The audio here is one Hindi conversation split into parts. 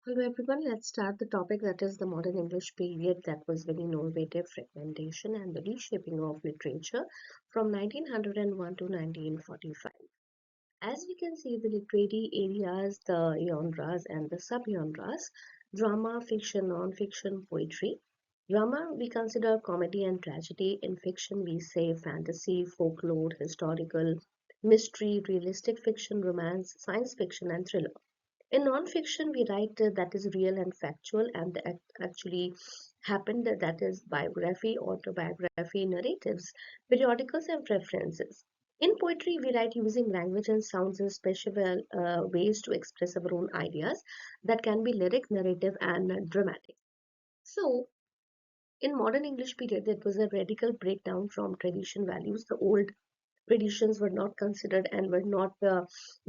Hello everyone, let's start the topic that is the modern English period that was very innovative fragmentation and the reshaping of literature from 1901 to 1945. As we can see, the literary areas, the genres and the sub-genres, drama, fiction, non-fiction, poetry. Drama we consider comedy and tragedy. In fiction we say fantasy, folklore, historical, mystery, realistic fiction, romance, science fiction and thriller. In non-fiction, we write that is real and factual and actually happened, that is biography, autobiography, narratives, periodicals, and references. In poetry, we write using language and sounds in special ways to express our own ideas that can be lyric, narrative, and dramatic. So, in modern English period, there was a radical breakdown from tradition values. The old traditions were not considered and were not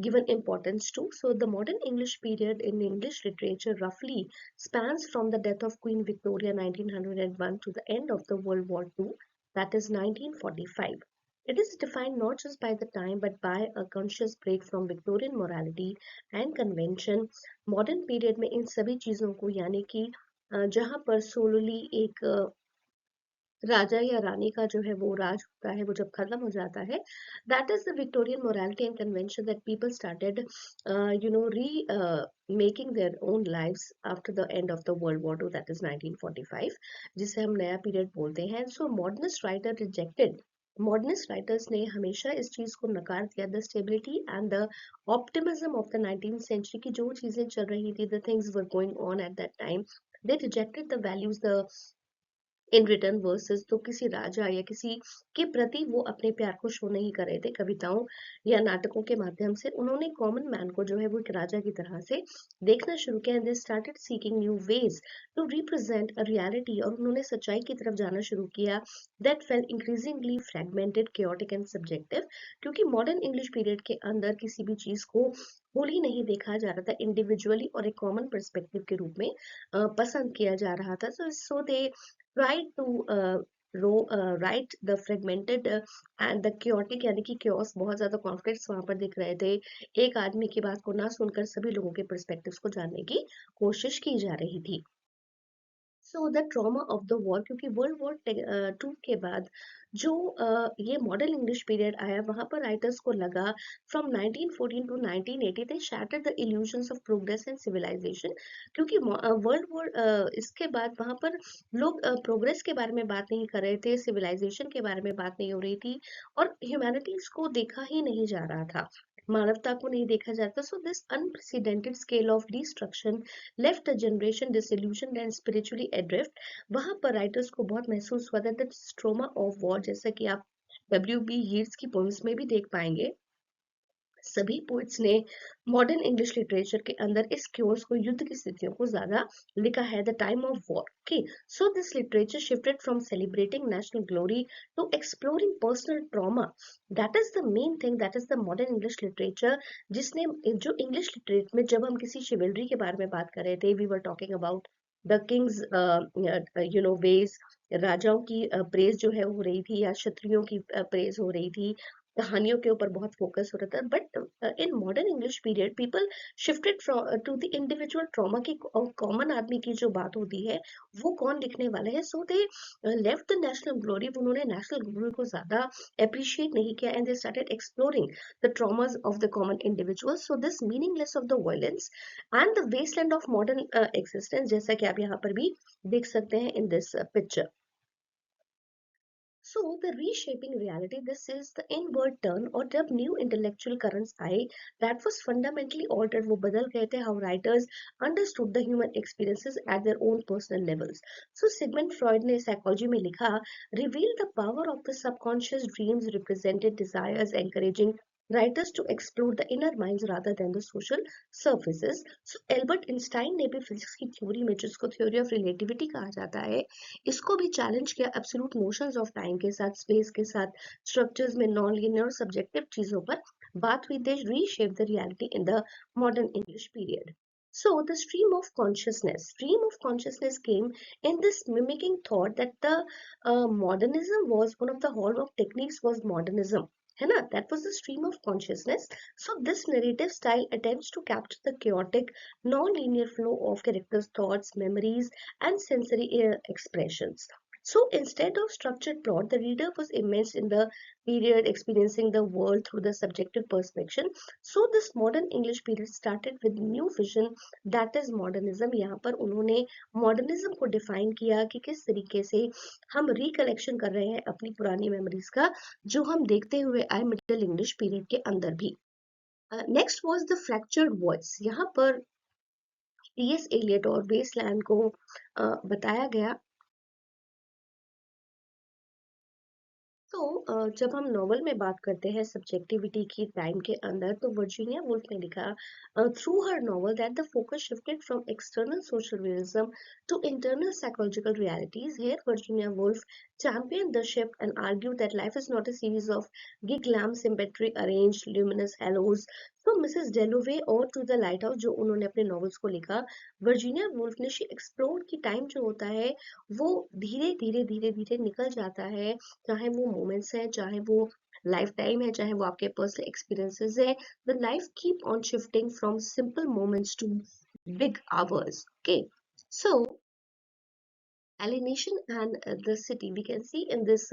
given importance to. So the modern English period in English literature roughly spans from the death of Queen Victoria 1901 to the end of the World War II, that is 1945. It is defined not just by the time but by a conscious break from Victorian morality and convention. Modern period में इन सभी चीज़ों को यानी कि जहाँ पर सोलली एक राजा या रानी का जो है वो राज होता है वो जब खत्म हो जाता है that is the Victorian morality and convention that people started remaking their own lives after the end of the world war two that is 1945 जिसे हम नया पीरियड बोलते हैं so modernist writer rejected modernist writers ने हमेशा इस चीज को नकार दिया the stability and the optimism of the 19th century की जो चीजें चल रही थी the things were going on at that time they rejected the values the in return versus तो किसी राजा या किसी के प्रति वो अपने प्यार को शो नहीं कर रहे थे कविताओं या नाटकों के माध्यम से उन्होंने कॉमन मैन को जो है वो एक राजा की तरह से देखना शुरू किया and they started seeking new ways to represent a reality और उन्होंने सच्चाई की तरफ जाना शुरू किया that felt increasingly fragmented chaotic and subjective क्योंकि मॉडर्न इंग्लिश पीरियड के अंदर किसी भी चीज को होली नहीं देखा जा रहा था इंडिविजुअली और एक कॉमन पर्सपेक्टिव के रूप में पसंद किया जा रहा था सो दे tried to write the fragmented and the chaotic यानी कि chaos बहुत ज्यादा कॉन्फ्लिक्ट्स वहां पर दिख रहे थे एक आदमी की बात को ना सुनकर सभी लोगों के पर्सपेक्टिव्स को जानने की कोशिश की जा रही थी so the trauma of the war क्योंकि वर्ल्ड वॉर टू के बाद जो ये मॉडर्न इंग्लिश पीरियड आया वहां पर राइटर्स को लगा from 1914 to 1980 they shattered the illusions of progress and civilisation क्योंकि वर्ल्ड वॉर इसके बाद वहां पर लोग प्रोग्रेस के बारे में बात नहीं कर रहे थे सिविलाइजेशन के बारे में बात नहीं हो रही थी और ह्यूमैनिटीज को देखा ही नहीं जा रहा था मानवता को नहीं देखा जाता so this unprecedented scale of destruction left a generation disillusion and spiritually adrift वहां पर राइटर्स को बहुत महसूस हुआ था दैट ट्रॉमा ऑफ वॉर जैसा कि आप W.B. यीट्स की पोएम्स में भी देख पाएंगे सभी पोइट्स ने मॉडर्न इंग्लिश लिटरेचर के अंदर इस क्योर्स को युद्ध की स्थितियों को ज्यादा लिखा है the time of war okay so this literature shifted from celebrating national glory to exploring personal trauma that is the main thing that is the modern English literature जिसने जो इंग्लिश लिटरेचर में जब हम किसी शिवलरी के बारे में बात कर रहे थे we were talking about the kings ways राजाओं की प्रेज जो है हो रही थी या क्षत्रियों की प्रेज हो रही थी कहानियों के ऊपर बहुत फोकस हो रहा था but in modern English period people shifted to the individual trauma की कॉमन आदमी की जो बात होती है वो कौन लिखने वाला है so they left the national glory उन्होंने नेशनल ग्लोरी को ज्यादा अप्रिशिएट नहीं किया and they started exploring the traumas of the common individual so this meaningless of the violence and the wasteland of modern existence जैसा कि आप यहाँ पर भी देख सकते हैं in this picture So the reshaping reality, this is the inward turn और जब new intellectual currents आए that was fundamentally altered वो बदल गए थे how writers understood the human experiences at their own personal levels. So Sigmund Freud ने psychology में लिखा reveal the power of the subconscious dreams represented desires encouraging writers to explore the inner minds rather than the social surfaces. So Albert Einstein ने भी फिजिक्स की थ्योरी में जिसको थ्योरी ऑफ रिलेटिविटी कहा जाता है इसको भी चैलेंज किया एब्सोल्यूट नोशंस ऑफ टाइम के साथ स्पेस के साथ स्ट्रक्चर्स में नॉन लीनियर और सब्जेक्टिव चीजों पर बात हुई they reshape the reality in the modern English period So the stream of consciousness came in this mimicking thought that the modernism was one of the hallmark techniques was modernism है ना, that was the stream of consciousness. So this narrative style attempts to capture the chaotic non-linear flow of characters thoughts memories and sensory expressions. So instead of structured plot, the reader was immersed in the period, experiencing the world through the subjective perspective. So this modern English period started with new vision, that is modernism. यहाँ पर उन्होंने मॉडर्निज्म को डिफाइन किया कि किस तरीके से हम रिकलेक्शन कर रहे हैं अपनी पुरानी मेमोरीज का, जो हम देखते हुए आए मिडिल इंग्लिश पीरियड के अंदर भी। Next was the fractured voice. यहाँ पर टीएस एलियट और वेस्टलैंड को बताया गया। तो जब हम नॉवल में बात करते हैं सब्जेक्टिविटी की टाइम के अंदर, तो वर्जीनिया वुल्फ ने लिखा through her novel that the focus shifted from external social realism to internal psychological realities. Here Virginia Woolf championed the shift and argued that life is not a series of gig lamp symmetry arranged luminous halos. तो मिसेस डेलोवे और टू द लाइट हाउस जो उन्होंने अपने नॉवेल्स को लिखा, वर्जीनिया वुल्फ ने एक्सप्लोर की टाइम जो होता है वो धीरे धीरे धीरे धीरे निकल जाता है, चाहे वो मोमेंट्स है, चाहे वो लाइफ टाइम है, चाहे वो आपके पर्सनल एक्सपीरियंसेस है। The life keep on shifting from simple moments to big hours. Okay, so alienation and the city, we can see in this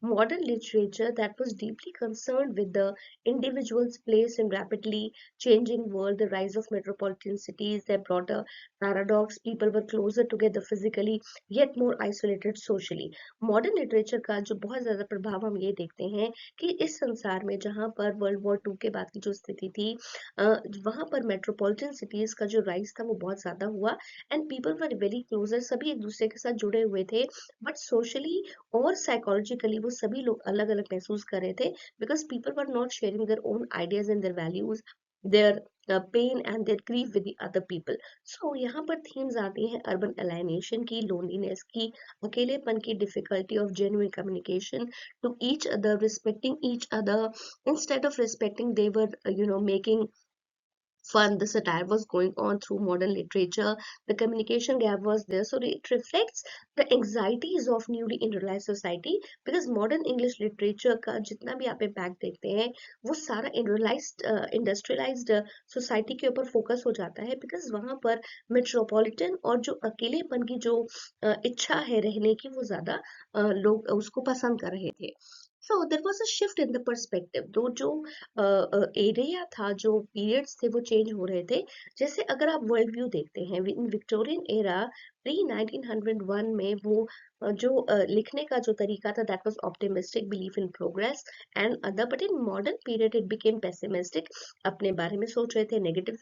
modern literature that was deeply concerned with the individual's place in rapidly changing world. The rise of metropolitan cities that brought a paradox, people were closer together physically yet more isolated socially. Modern literature का जो बहुत ज़्यादा प्रभाव हम ये देखते हैं कि इस संसार में जहाँ पर वर्ल्ड वॉर 2 के बाद की जो स्थिति थी, वहाँ पर मेट्रोपॉलिटन सिटीज का जो राइज था वो बहुत ज़्यादा हुआ and people were very closer, सभी एक दूसरे के साथ जुड़े हुए थे, बट सोशली और साइकोलॉजिकली वो सभी लोग अलग अलग महसूस कर रहे थे, because people were not sharing their own ideas and their values, their pain and their grief with the other people. So यहाँ पर थीम्स आती हैं अर्बन अलाइनेशन की, लोनलीनेस की, अकेलेपन की, difficulty of genuine communication to each other, respecting each other instead of respecting they were making fun. The satire was going on through modern literature. The communication gap was there. So it reflects the anxieties of newly industrialized society, because modern English literature का जितना भी आप impact देखते हैं वो सारा industrialized society के ऊपर focus हो जाता है, because वहाँ पर metropolitan और जो अकेलेपन की जो इच्छा है रहने की वो ज़्यादा लोग उसको पसंद कर रहे थे। So there was a shift in the perspective. दो जो एरिया था, जो पीरियड्स थे वो चेंज हो रहे थे। जैसे अगर आप वर्ल्ड व्यू देखते हैं इन विक्टोरियन एरा प्री 1901 में वो जो लिखने का जो तरीका था that was optimistic, belief in progress and other, but in modern period it became pessimistic, अपने बारे में सोच रहे थे, negative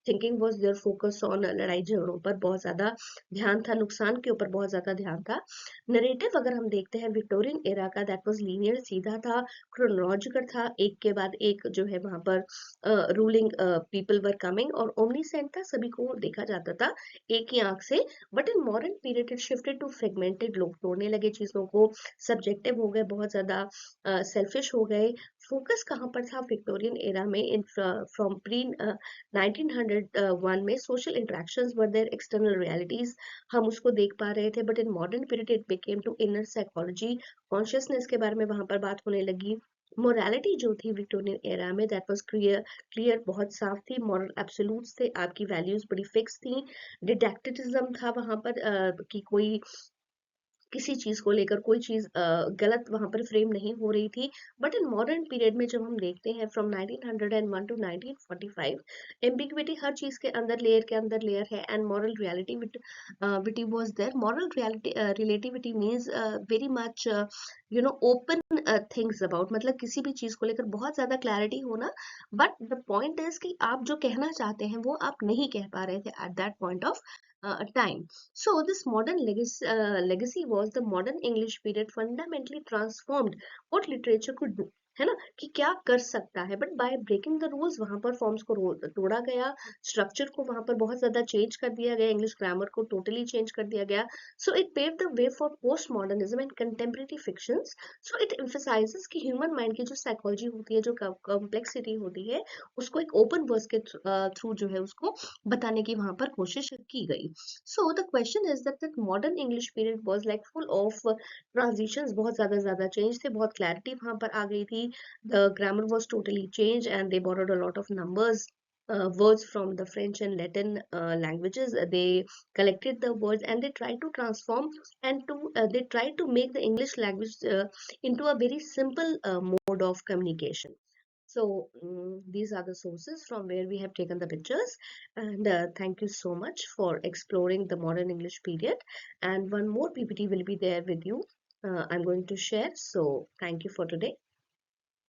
thinking was there, focus on लड़ाई झगड़ों पर बहुत ज्यादा ध्यान था, नुकसान के ऊपर बहुत ज्यादा ध्यान था। नरेटिव अगर हम देखते हैं विक्टोरियन एरा का, दैट वाज लीनियर, सीधा था, क्रोनोलॉजिकल था, एक के बाद एक जो है वहां पर रूलिंग पीपल वर कमिंग, और ओमनीसेंट था, सभी को देखा जाता था एक ही आंख से। But in modern period it shifted to fragmented, लोग तोड़ने लगे चीजों को, सब्जेक्टिव हो गए, बहुत ज्यादा सेल्फिश हो गए। फोकस कहाँ पर था विक्टोरियन एरा में, इन फ्रॉम प्री 1901 में social interactions were there, external realities हम उसको देख पा रहे थे, but in modern period it became to inner psychology, consciousness के बारे में वहां पर बात होने लगी। मोरालिटी जो थी विक्टोरियन एरा में दैट वाज क्लियर, बहुत साफ थी, मॉरल एब्सोल्यूट्स थे, आपकी वैल्यूज बड़ी फिक्स थी। डिडक्टिज्म था वहां पर कि कोई किसी चीज को लेकर कोई चीज गलत वहां पर फ्रेम नहीं हो रही थी। बट इन मॉडर्न पीरियड में जब हम देखते हैं फ्रॉम 1901 टू 1945, एम्बिग्विटी हर चीज के अंदर लेयर के अंदर लेयर है, and moral reality was there. Moral relativity means very much open things about, मतलब किसी भी चीज को लेकर बहुत ज्यादा क्लैरिटी होना, बट द पॉइंट इज कि आप जो कहना चाहते हैं वो आप नहीं कह पा रहे थे at that point of time. So this modern legacy was the modern English period fundamentally transformed what literature could do, है ना, कि क्या कर सकता है, but by breaking the rules वहां पर फॉर्म्स को तोड़ा गया, स्ट्रक्चर को वहां पर बहुत ज्यादा चेंज कर दिया गया, इंग्लिश ग्रामर को टोटली चेंज कर दिया गया। So it pave the way for post modernism and contemporary fictions. So it emphasises कि ह्यूमन माइंड की जो साइकोलॉजी होती है, जो कॉम्प्लेक्सिटी होती है, उसको एक ओपन वर्स के थ्रू जो है उसको बताने की वहां पर कोशिश की गई। So the question is that modern English period was like full of transitions, बहुत ज्यादा चेंज थे, बहुत क्लैरिटी वहां पर आ गई थी, totally, the grammar was totally changed, and they borrowed a lot of numbers, words from the French and Latin languages. They collected the words and they tried to transform and they tried to make the English language into a very simple mode of communication. So these are the sources from where we have taken the pictures. And thank you so much for exploring the modern English period. And one more PPT will be there with you. I'm going to share. So thank you for today.